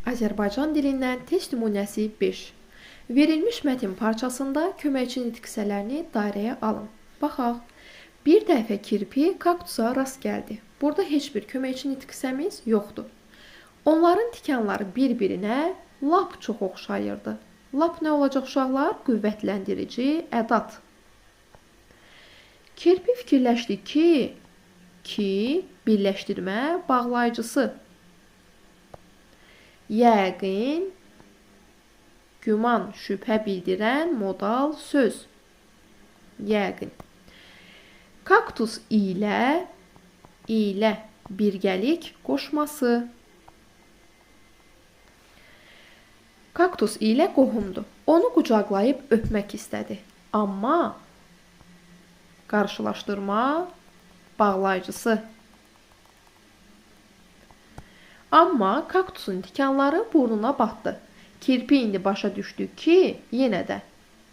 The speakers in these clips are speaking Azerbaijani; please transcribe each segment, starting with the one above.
Azərbaycan dilindən test nümunəsi 5. Verilmiş mətn parçasında köməkçi nitqsələrini dairəyə alın. Baxaq. Bir dəfə kirpi kaktusa rast gəldi. Burada heç bir köməkçi nitqsəmiz yoxdur. Onların tikanları bir-birinə lap çox oxşayırdı. Lap nə olacaq uşaqlar? Qüvvətləndirici ədat. Kirpi fikirləşdi ki, birləşdirmə bağlayıcısı. Yəqin, güman, şübhə bildirən modal söz. Yəqin. Kaktus ilə birgəlik qoşması. Kaktus ilə qohumdur. Onu qucaqlayıb öpmək istədi. Amma qarşılaşdırma bağlayıcısı. Amma kaktusun tikanları burnuna batdı. Kirpi indi başa düşdü ki, yenə də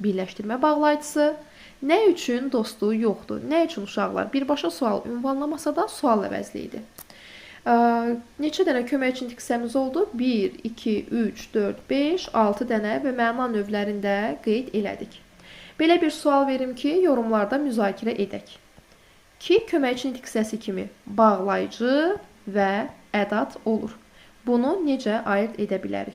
birləşdirmə bağlayıcısı. Nə üçün dostluğu yoxdur? Nə üçün uşaqlar? Birbaşa sual ünvanlamasa da sual əvəzli idi. Neçə dənə köməkçi nitqsəmiz oldu? 1, 2, 3, 4, 5, 6 dənə və məna növlərini də qeyd elədik. Belə bir sual verim ki, yorumlarda müzakirə edək. Ki, köməkçi nitqsəsi kimi bağlayıcı və ədat olur. Bunu necə ayırt edə bilərik?